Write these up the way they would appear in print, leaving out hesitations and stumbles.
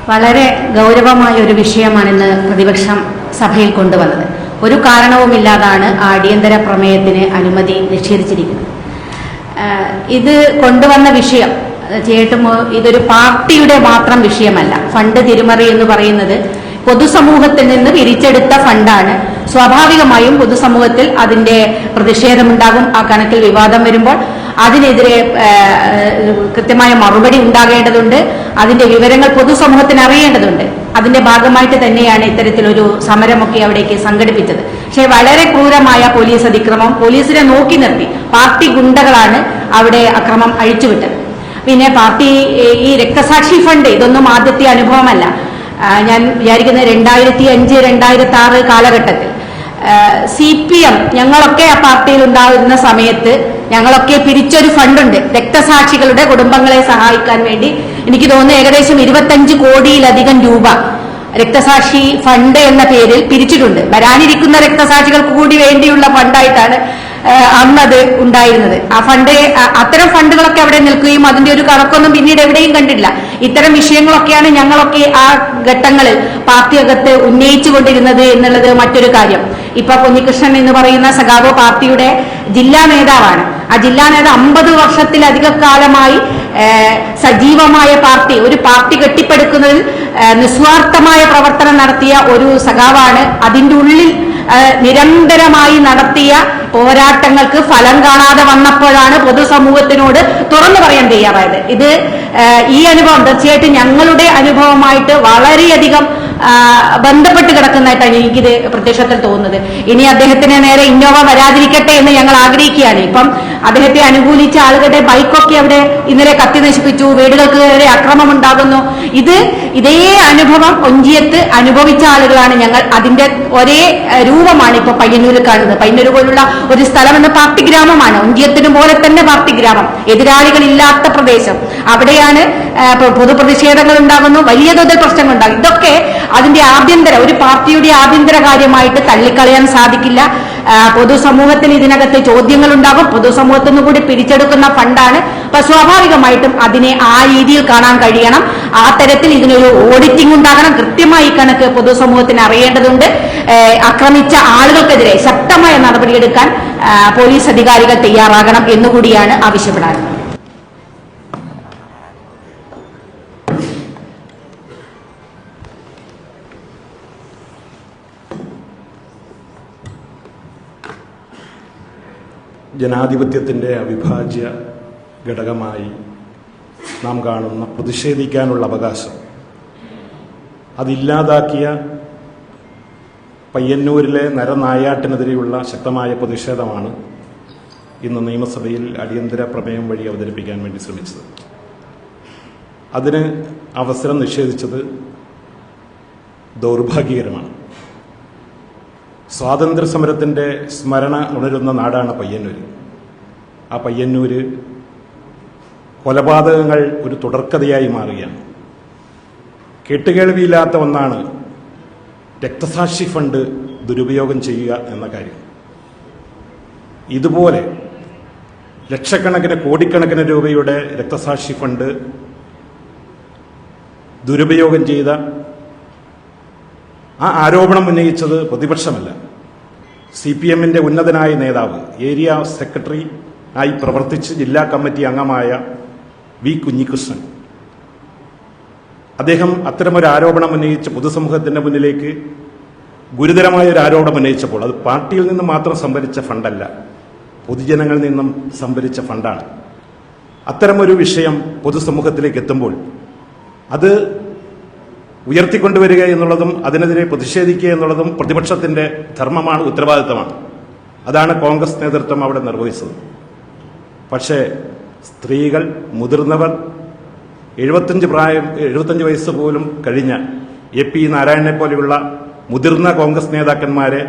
വളരെ ഗൗരവമായ ഒരു വിഷയമാണിന്ന് പ്രതിപക്ഷം സഭയിൽ കൊണ്ടുവന്നത്. ഒരു കാരണവുമില്ലാതാണ് ആ അടിയന്തര പ്രമേയത്തിന് അനുമതി നിഷേധിച്ചിരിക്കുന്നത്. ഇത് കൊണ്ടുവന്ന വിഷയം ചേട്ടുമോ ഇതൊരു പാർട്ടിയുടെ മാത്രം വിഷയമല്ല. ഫണ്ട് തിരിമറി എന്ന് പറയുന്നത് പൊതുസമൂഹത്തിൽ നിന്ന് പിരിച്ചെടുത്ത ഫണ്ടാണ്. സ്വാഭാവികമായും പൊതുസമൂഹത്തിൽ അതിന്റെ പ്രതിഷേധമുണ്ടാകും. ആ കണക്കിൽ വിവാദം വരുമ്പോൾ അതിനെതിരെ കൃത്യമായ മറുപടി ഉണ്ടാകേണ്ടതുണ്ട്. അതിന്റെ വിവരങ്ങൾ പൊതുസമൂഹത്തിന് അറിയേണ്ടതുണ്ട്. അതിന്റെ ഭാഗമായിട്ട് തന്നെയാണ് ഇത്തരത്തിലൊരു സമരമൊക്കെ അവിടേക്ക് സംഘടിപ്പിച്ചത്. പക്ഷേ വളരെ ക്രൂരമായ പോലീസ് അതിക്രമം, പോലീസിനെ നോക്കി നിർത്തി പാർട്ടി ഗുണ്ടകളാണ് അവിടെ അക്രമം അഴിച്ചുവിട്ടത്. പിന്നെ പാർട്ടി ഈ രക്തസാക്ഷി ഫണ്ട് ഇതൊന്നും ആദ്യത്തെ അനുഭവമല്ല. ഞാൻ വിചാരിക്കുന്നത് 2005, 2006 കാലഘട്ടത്തിൽ CPM ഞങ്ങളൊക്കെ ആ പാർട്ടിയിൽ ഉണ്ടാകുന്ന സമയത്ത് ഞങ്ങളൊക്കെ പിരിച്ചൊരു ഫണ്ടുണ്ട് രക്തസാക്ഷികളുടെ കുടുംബങ്ങളെ സഹായിക്കാൻ വേണ്ടി. എനിക്ക് തോന്നുന്നു ഏകദേശം 25 കോടിയിലധികം രൂപ രക്തസാക്ഷി ഫണ്ട് എന്ന പേരിൽ പിരിച്ചിട്ടുണ്ട്. വരാനിരിക്കുന്ന രക്തസാക്ഷികൾക്ക് കൂടി വേണ്ടിയുള്ള ഫണ്ടായിട്ടാണ് അന്നത് ഉണ്ടായിരുന്നത്. ആ ഫണ്ട്, അത്തരം ഫണ്ടുകളൊക്കെ അവിടെ നിൽക്കുകയും അതിന്റെ ഒരു കണക്കൊന്നും പിന്നീട് എവിടെയും കണ്ടില്ല. ഇത്തരം വിഷയങ്ങളൊക്കെയാണ് ഞങ്ങളൊക്കെ ആ ഘട്ടങ്ങളിൽ പാർട്ടിയകത്ത് ഉന്നയിച്ചുകൊണ്ടിരുന്നത് എന്നുള്ളത് മറ്റൊരു കാര്യം. ഇപ്പൊ കുഞ്ഞികൃഷ്ണൻ എന്ന് പറയുന്ന സഖാവ് പാർട്ടിയുടെ ജില്ലാ നേതാവാണ്. ആ ജില്ലാ നേതാവ് 50 വർഷത്തിലധിക കാലമായി സജീവമായ പാർട്ടി, ഒരു പാർട്ടി കെട്ടിപ്പടുക്കുന്നതിൽ നിസ്വാർത്ഥമായ പ്രവർത്തനം നടത്തിയ ഒരു സഖാവാണ്. അതിന്റെ ഉള്ളിൽ നിരന്തരമായി നടത്തിയ പോരാട്ടങ്ങൾക്ക് ഫലം കാണാതെ വന്നപ്പോഴാണ് പൊതുസമൂഹത്തിനോട് തുറന്നു പറയാൻ തയ്യാറായത്. ഇത് ഈ അനുഭവം തീർച്ചയായിട്ടും ഞങ്ങളുടെ അനുഭവമായിട്ട് വളരെയധികം ബന്ധപ്പെട്ട് കിടക്കുന്നതായിട്ടാണ് എനിക്കിത് പ്രത്യക്ഷത്തിൽ തോന്നുന്നത്. ഇനി അദ്ദേഹത്തിന് നേരെ ഇന്നോവ വരാതിരിക്കട്ടെ എന്ന് ഞങ്ങൾ ആഗ്രഹിക്കുകയാണ്. ഇപ്പം അദ്ദേഹത്തെ അനുകൂലിച്ച ആളുകളുടെ ബൈക്കൊക്കെ അവിടെ ഇന്നലെ കത്തി നശിപ്പിച്ചു, വീടുകൾക്ക് നേരെ അക്രമം ഉണ്ടാകുന്നു. ഇതേ അനുഭവം ഒഞ്ചിയത്ത് അനുഭവിച്ച ആളുകളാണ് ഞങ്ങൾ. അതിന്റെ ഒരേ രൂപമാണ് ഇപ്പൊ പയ്യന്നൂരിൽ കാണുന്നത്. പയ്യന്നൂർ പോലുള്ള ഒരു സ്ഥലം എന്ന പാർട്ടി ഗ്രാമമാണ്. ഒഞ്ചിയത്തിന് പോലെ തന്നെ പാർട്ടി ഗ്രാമം, എതിരാളികളില്ലാത്ത പ്രദേശം. അവിടെയാണ് പൊതുപ്രതിഷേധങ്ങൾ ഉണ്ടാകുന്നു, വലിയ തോതിൽ പ്രശ്നങ്ങൾ ഉണ്ടാകും. ഇതൊക്കെ അതിന്റെ ഒരു പാർട്ടിയുടെ ആഭ്യന്തര കാര്യമായിട്ട് തള്ളിക്കളയാൻ സാധിക്കില്ല. പൊതുസമൂഹത്തിൽ ഇതിനകത്ത് ചോദ്യങ്ങൾ ഉണ്ടാകും. പൊതുസമൂഹത്തിൽ നിന്ന് കൂടി പിരിച്ചെടുക്കുന്ന ഫണ്ടാണ്. അപ്പൊ സ്വാഭാവികമായിട്ടും അതിനെ ആ രീതിയിൽ കാണാൻ കഴിയണം. ആ തരത്തിൽ ഇതിനൊരു ഓഡിറ്റിംഗ് ഉണ്ടാകണം. കൃത്യമായി കണക്ക് പൊതുസമൂഹത്തിന് അറിയേണ്ടതുണ്ട്. ആക്രമിച്ച ആളുകൾക്കെതിരെ ശക്തമായ നടപടിയെടുക്കാൻ പോലീസ് അധികാരികൾ തയ്യാറാകണം എന്നുകൂടിയാണ് ആവശ്യപ്പെടാറുള്ളത്. ജനാധിപത്യത്തിൻ്റെ അവിഭാജ്യ ഘടകമായി നാം കാണുന്ന പ്രതിഷേധിക്കാനുള്ള അവകാശം അതില്ലാതാക്കിയ പയ്യന്നൂരിലെ നരനായാട്ടിനെതിരെയുള്ള ശക്തമായ പ്രതിഷേധമാണ് ഇന്ന് നിയമസഭയിൽ അടിയന്തര പ്രമേയം വഴി അവതരിപ്പിക്കാൻ വേണ്ടി ശ്രമിച്ചത്. അതിന് അവസരം നിഷേധിച്ചത് ദൗർഭാഗ്യകരമാണ്. സ്വാതന്ത്ര്യ സമരത്തിൻ്റെ സ്മരണ ഉണരുന്ന നാടാണ് പയ്യന്നൂര്. ആ പയ്യന്നൂര് കൊലപാതകങ്ങൾ ഒരു തുടർക്കഥയായി മാറുകയാണ്. കേട്ടുകേൾവിയില്ലാത്ത ഒന്നാണ് രക്തസാക്ഷി ഫണ്ട് ദുരുപയോഗം ചെയ്യുക എന്ന കാര്യം. ഇതുപോലെ ലക്ഷക്കണക്കിന് കോടിക്കണക്കിന് രൂപയുടെ രക്തസാക്ഷി ഫണ്ട് ദുരുപയോഗം ചെയ്ത ആ ആരോപണം ഉന്നയിച്ചത് പ്രതിപക്ഷമല്ല, CPMന്റെ ഉന്നതനായ നേതാവ്, ഏരിയ സെക്രട്ടറി ആയി പ്രവർത്തിച്ച് ജില്ലാ കമ്മിറ്റി അംഗമായ വി. കുഞ്ഞികൃഷ്ണൻ. അദ്ദേഹം അത്തരമൊരു ആരോപണം ഉന്നയിച്ച് പൊതുസമൂഹത്തിന്റെ മുന്നിലേക്ക് ഗുരുതരമായ ഒരു ആരോപണം ഉന്നയിച്ചപ്പോൾ അത് പാർട്ടിയിൽ നിന്ന് മാത്രം സംഭരിച്ച ഫണ്ടല്ല, പൊതുജനങ്ങളിൽ നിന്നും സംഭരിച്ച ഫണ്ടാണ്. അത്തരമൊരു വിഷയം പൊതുസമൂഹത്തിലേക്ക് എത്തുമ്പോൾ അത് ഉയർത്തിക്കൊണ്ടുവരിക എന്നുള്ളതും അതിനെതിരെ പ്രതിഷേധിക്കുക എന്നുള്ളതും പ്രതിപക്ഷത്തിന്റെ ധർമ്മമാണ്, ഉത്തരവാദിത്തമാണ്. അതാണ് കോൺഗ്രസ് നേതൃത്വം അവിടെ നിർവഹിച്ചത്. പക്ഷേ സ്ത്രീകൾ, മുതിർന്നവർ, 75 വയസ്സ് പോലും കഴിഞ്ഞ AP നാരായണനെ പോലെയുള്ള മുതിർന്ന കോൺഗ്രസ് നേതാക്കന്മാരെ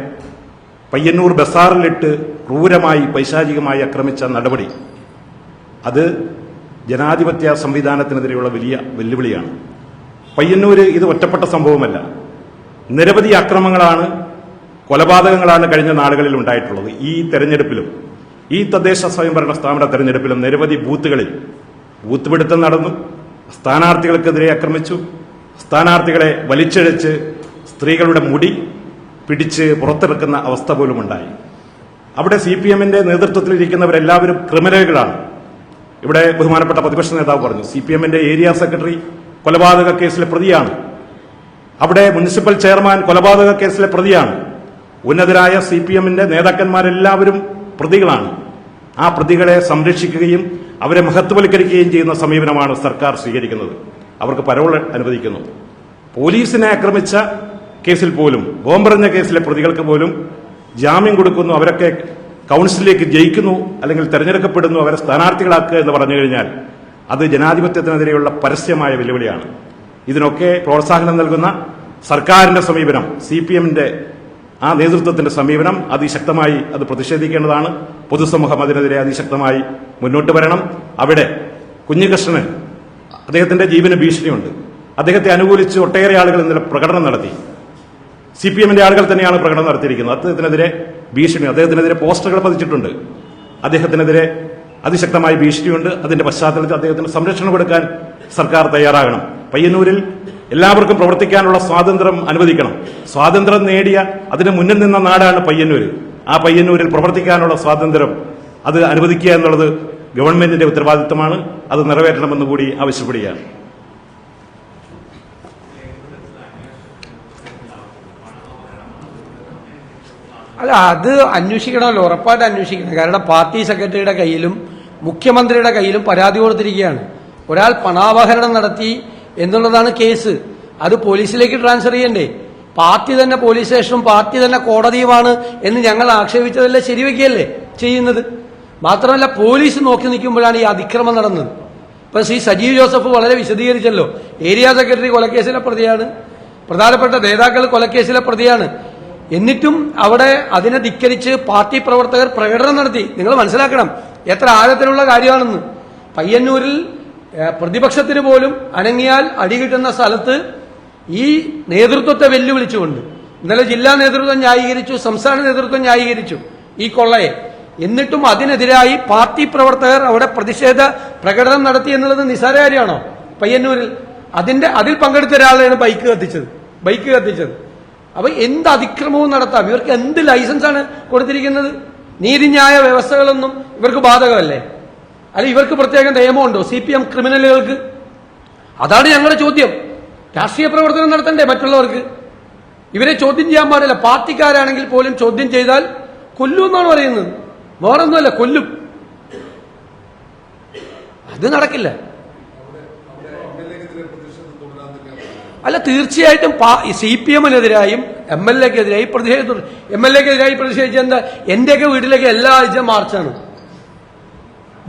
പയ്യന്നൂർ ബസാറിലിട്ട് ക്രൂരമായി പൈശാചികമായി ആക്രമിച്ച നടപടി അത് ജനാധിപത്യ സംവിധാനത്തിനെതിരെയുള്ള വലിയ വെല്ലുവിളിയാണ്. പയ്യന്നൂര് ഇത് ഒറ്റപ്പെട്ട സംഭവമല്ല. നിരവധി അക്രമങ്ങളാണ്, കൊലപാതകങ്ങളാണ് കഴിഞ്ഞ നാളുകളിൽ ഉണ്ടായിട്ടുള്ളത്. ഈ തെരഞ്ഞെടുപ്പിലും ഈ തദ്ദേശ സ്വയംഭരണ സ്ഥാപന തെരഞ്ഞെടുപ്പിലും നിരവധി ബൂത്തുകളിൽ ബൂത്ത് പിടുത്തം നടന്നു, സ്ഥാനാർത്ഥികൾക്കെതിരെ ആക്രമിച്ചു, സ്ഥാനാർത്ഥികളെ വലിച്ചിഴച്ച് സ്ത്രീകളുടെ മുടി പിടിച്ച് പുറത്തിറക്കുന്ന അവസ്ഥ പോലും ഉണ്ടായി. അവിടെ CPM-ന്റെ നേതൃത്വത്തിലിരിക്കുന്നവരെല്ലാവരും ക്രിമിനലുകളാണ്. ഇവിടെ ബഹുമാനപ്പെട്ട പ്രതിപക്ഷ നേതാവ് പറഞ്ഞു CPM-ന്റെ ഏരിയ സെക്രട്ടറി കൊലപാതക കേസിലെ പ്രതിയാണ്. അവിടെ മുനിസിപ്പൽ ചെയർമാൻ കൊലപാതക കേസിലെ പ്രതിയാണ്. ഉന്നതരായ CPM-ന്റെ നേതാക്കന്മാരെല്ലാവരും പ്രതികളാണ്. ആ പ്രതികളെ സംരക്ഷിക്കുകയും അവരെ മഹത്വവൽക്കരിക്കുകയും ചെയ്യുന്ന സമീപനമാണ് സർക്കാർ സ്വീകരിക്കുന്നത്. അവർക്ക് പരോൾ അനുവദിക്കുന്നു. പോലീസിനെ ആക്രമിച്ച കേസിൽ പോലും, ബോംബെറിഞ്ഞ കേസിലെ പ്രതികൾക്ക് പോലും ജാമ്യം കൊടുക്കുന്നു. അവരൊക്കെ കൗൺസിലിലേക്ക് ജയിക്കുന്നു, അല്ലെങ്കിൽ തെരഞ്ഞെടുക്കപ്പെടുന്നു, അവരെ സ്ഥാനാർത്ഥികളാക്കുക എന്ന് പറഞ്ഞു കഴിഞ്ഞാൽ അത് ജനാധിപത്യത്തിനെതിരെയുള്ള പരസ്യമായ വെല്ലുവിളിയാണ്. ഇതിനൊക്കെ പ്രോത്സാഹനം നൽകുന്ന സർക്കാരിന്റെ സമീപനം, CPM-ന്റെ ആ നേതൃത്വത്തിന്റെ സമീപനം അതിശക്തമായി അത് പ്രതിഷേധിക്കേണ്ടതാണ്. പൊതുസമൂഹം അതിനെതിരെ അതിശക്തമായി മുന്നോട്ട് വരണം. അവിടെ കുഞ്ഞികൃഷ്ണന് അദ്ദേഹത്തിന്റെ ജീവന് ഭീഷണിയുണ്ട്. അദ്ദേഹത്തെ അനുകൂലിച്ച് ഒട്ടേറെ ആളുകൾ ഇന്നലെ പ്രകടനം നടത്തി. CPM-ന്റെ ആളുകൾ തന്നെയാണ് പ്രകടനം നടത്തിയിരിക്കുന്നത്. അദ്ദേഹത്തിനെതിരെ ഭീഷണി, അദ്ദേഹത്തിനെതിരെ പോസ്റ്ററുകൾ പതിച്ചിട്ടുണ്ട്. അദ്ദേഹത്തിനെതിരെ അതിശക്തമായ ഭീഷണിയുണ്ട്. അതിന്റെ പശ്ചാത്തലത്തിൽ അദ്ദേഹത്തിന് സംരക്ഷണം കൊടുക്കാൻ സർക്കാർ തയ്യാറാകണം. പയ്യന്നൂരിൽ എല്ലാവർക്കും പ്രവർത്തിക്കാനുള്ള സ്വാതന്ത്ര്യം അനുവദിക്കണം. സ്വാതന്ത്ര്യം നേടിയ, അതിന് മുന്നിൽ നിന്ന നാടാണ് പയ്യന്നൂർ. ആ പയ്യന്നൂരിൽ പ്രവർത്തിക്കാനുള്ള സ്വാതന്ത്ര്യം അത് അനുവദിക്കുക എന്നുള്ളത് ഗവൺമെന്റിന്റെ ഉത്തരവാദിത്തമാണ്. അത് നിറവേറ്റണമെന്ന് കൂടി ആവശ്യപ്പെടുകയാണ്. അല്ല, അത് അന്വേഷിക്കണമല്ലോ, ഉറപ്പായിട്ട് അന്വേഷിക്കണം. കാരണം പാർട്ടി സെക്രട്ടറിയുടെ കയ്യിലും മുഖ്യമന്ത്രിയുടെ കയ്യിലും പരാതി കൊടുത്തിരിക്കുകയാണ്. ഒരാൾ പണാപഹരണം നടത്തി എന്നുള്ളതാണ് കേസ്. അത് പോലീസിലേക്ക് ട്രാൻസ്ഫർ ചെയ്യണ്ടേ? പാർട്ടി തന്നെ പോലീസ് സ്റ്റേഷനും പാർട്ടി തന്നെ കോടതിയുമാണ് എന്ന് ഞങ്ങൾ ആക്ഷേപിച്ചതല്ലേ ശരിവെക്കുകയല്ലേ ചെയ്യുന്നത്. മാത്രമല്ല, പോലീസ് നോക്കി നിൽക്കുമ്പോഴാണ് ഈ അതിക്രമം നടന്നത്. ഇപ്പൊ ശ്രീ സജീവ് ജോസഫ് വളരെ വിശദീകരിച്ചല്ലോ. ഏരിയ സെക്രട്ടറി കൊലക്കേസിലെ പ്രതിയാണ്, പ്രധാനപ്പെട്ട നേതാക്കൾ കൊലക്കേസിലെ പ്രതിയാണ്. എന്നിട്ടും അവിടെ അതിനെ ധിക്കരിച്ച് പാർട്ടി പ്രവർത്തകർ പ്രകടനം നടത്തി. നിങ്ങൾ മനസ്സിലാക്കണം എത്ര ആഴത്തിലുള്ള കാര്യമാണെന്ന്. പയ്യന്നൂരിൽ പ്രതിപക്ഷത്തിന് പോലും അനങ്ങിയാൽ അടികിട്ടുന്ന സ്ഥലത്ത് ഈ നേതൃത്വത്തെ വെല്ലുവിളിച്ചുകൊണ്ട് ഇന്നലെ ജില്ലാ നേതൃത്വം ന്യായീകരിച്ചു, സംസ്ഥാന നേതൃത്വം ന്യായീകരിച്ചു ഈ കൊള്ളയെ. എന്നിട്ടും അതിനെതിരായി പാർട്ടി പ്രവർത്തകർ അവിടെ പ്രതിഷേധ പ്രകടനം നടത്തി എന്നുള്ളത് നിസ്സാര കാര്യമാണോ? പയ്യന്നൂരിൽ അതിൽ പങ്കെടുത്ത ഒരാളെയാണ് ബൈക്ക് കത്തിച്ചത്. അപ്പൊ എന്ത് അതിക്രമവും നടത്താം. ഇവർക്ക് എന്ത് ലൈസൻസാണ് കൊടുത്തിരിക്കുന്നത്? നീതിന്യായ വ്യവസ്ഥകളൊന്നും ഇവർക്ക് ബാധകമല്ലേ? അല്ല, ഇവർക്ക് പ്രത്യേക നിയമമുണ്ടോ CPM ക്രിമിനലുകൾക്ക്? അതാണ് ഞങ്ങളുടെ ചോദ്യം. രാഷ്ട്രീയ പ്രവർത്തനം നടത്തണ്ടേ മറ്റുള്ളവർക്ക്? ഇവരെ ചോദ്യം ചെയ്യാൻ പാടില്ല. പാർട്ടിക്കാരാണെങ്കിൽ പോലും ചോദ്യം ചെയ്താൽ കൊല്ലും എന്നാണ് പറയുന്നത്. വേറൊന്നുമല്ല, കൊല്ലും. അത് നടക്കില്ല. അല്ല, തീർച്ചയായിട്ടും CPM-നെതിരായും MLA-ക്കെതിരായി പ്രതിഷേധിച്ചു. MLA-ക്കെതിരായി പ്രതിഷേധിച്ച എന്താ? എന്റെയൊക്കെ വീട്ടിലേക്ക് എല്ലാ ആഴ്ച മാർച്ചാണ്.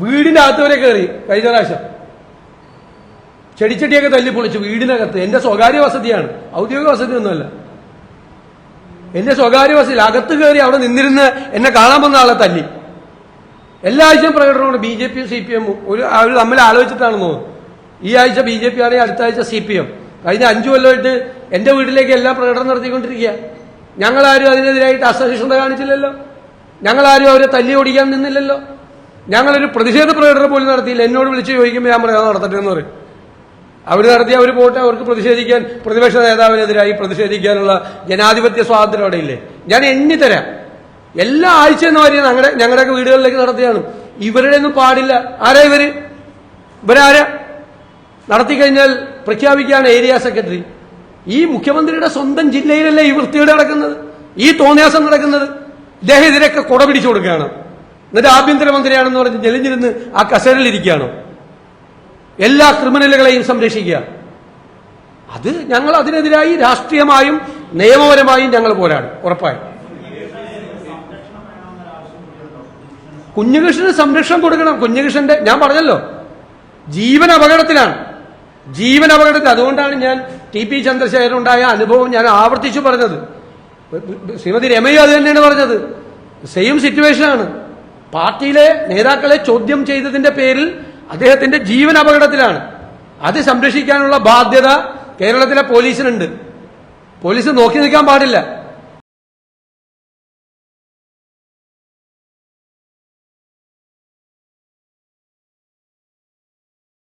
വീടിന്റെ അകത്ത് വരെ കയറി കഴിഞ്ഞ പ്രാവശ്യം. ചെടിച്ചട്ടിയൊക്കെ തല്ലി പൊളിച്ചു വീടിനകത്ത്. എന്റെ സ്വകാര്യ വസതിയാണ്, ഔദ്യോഗിക വസതി ഒന്നുമല്ല. എന്റെ സ്വകാര്യ വസതി അകത്ത് കയറി അവിടെ നിന്നിരുന്ന് എന്നെ കാണാൻ വന്ന ആളെ തല്ലി. എല്ലാ ആഴ്ചയും പ്രകടനമാണ് BJP-യും CPM-ഉം. അവർ തമ്മിൽ ആലോചിച്ചിട്ടാണെന്ന് തോന്നുന്നു. ഈ ആഴ്ച BJP ആണെങ്കിൽ അടുത്ത ആഴ്ച CPM. കഴിഞ്ഞ 5 കൊല്ലമായിട്ട് എന്റെ വീട്ടിലേക്ക് എല്ലാം പ്രകടനം നടത്തിക്കൊണ്ടിരിക്കുക. ഞങ്ങളാരും അതിനെതിരായിട്ട് അസഹിഷ്ണുത കാണിച്ചില്ലല്ലോ. ഞങ്ങളാരും അവരെ തല്ലി ഓടിക്കാൻ നിന്നില്ലല്ലോ. ഞങ്ങളൊരു പ്രതിഷേധ പ്രകടനം പോലും നടത്തിയില്ല. എന്നോട് വിളിച്ച് ചോദിക്കുമ്പോൾ ഞാൻ പറയാം നടത്തട്ടെ എന്ന് പറയും. അവർ നടത്തി, അവർ പോട്ടെ. അവർക്ക് പ്രതിഷേധിക്കാൻ, പ്രതിപക്ഷ നേതാവിനെതിരായി പ്രതിഷേധിക്കാനുള്ള ജനാധിപത്യ സ്വാതന്ത്ര്യം അവിടെ ഇല്ലേ? ഞാൻ എണ്ണിത്തരാം. എല്ലാ ആഴ്ചയെന്ന് പറയുന്നത് ഞങ്ങളുടെയൊക്കെ വീടുകളിലേക്ക് നടത്തിയാണ്. ഇവരുടെ ഒന്നും പാടില്ല. ആരാ ഇവരാരാ? നടത്തിക്കഴിഞ്ഞാൽ പ്രഖ്യാപിക്കുകയാണ് ഏരിയ സെക്രട്ടറി. ഈ മുഖ്യമന്ത്രിയുടെ സ്വന്തം ജില്ലയിലല്ലേ ഈ വൃത്തിയുടെ നടക്കുന്നത്, ഈ തോന്നിയാസം നടക്കുന്നത്? ഇദ്ദേഹം ഇതിനൊക്കെ കൊട പിടിച്ചു കൊടുക്കുകയാണ്. എന്നിട്ട് ആഭ്യന്തരമന്ത്രിയാണെന്ന് പറഞ്ഞ് ജലിഞ്ഞിരുന്ന് ആ കസേരയിലിരിക്കുകയാണോ? എല്ലാ ക്രിമിനലുകളെയും സംരക്ഷിക്കുക. അത് ഞങ്ങൾ അതിനെതിരായി രാഷ്ട്രീയമായും നിയമപരമായും ഞങ്ങൾ പോരാടും ഉറപ്പായും. കുഞ്ഞികൃഷ്ണന് സംരക്ഷണം കൊടുക്കണം. കുഞ്ഞികൃഷ്ണന്റെ, ഞാൻ പറഞ്ഞല്ലോ, ജീവൻ അപകടത്തിലാണ്. അതുകൊണ്ടാണ് ഞാൻ TP ചന്ദ്രശേഖരനുണ്ടായ അനുഭവം ഞാൻ ആവർത്തിച്ചു പറഞ്ഞത്. ശ്രീമതി രമയും അത് തന്നെയാണ് പറഞ്ഞത്. സെയിം സിറ്റുവേഷനാണ്. പാർട്ടിയിലെ നേതാക്കളെ ചോദ്യം ചെയ്തതിന്റെ പേരിൽ അദ്ദേഹത്തിന്റെ ജീവൻ അപകടത്തിലാണ്. അത് സംരക്ഷിക്കാനുള്ള ബാധ്യത കേരളത്തിലെ പോലീസിനുണ്ട്. പോലീസ് നോക്കി നിൽക്കാൻ പാടില്ല.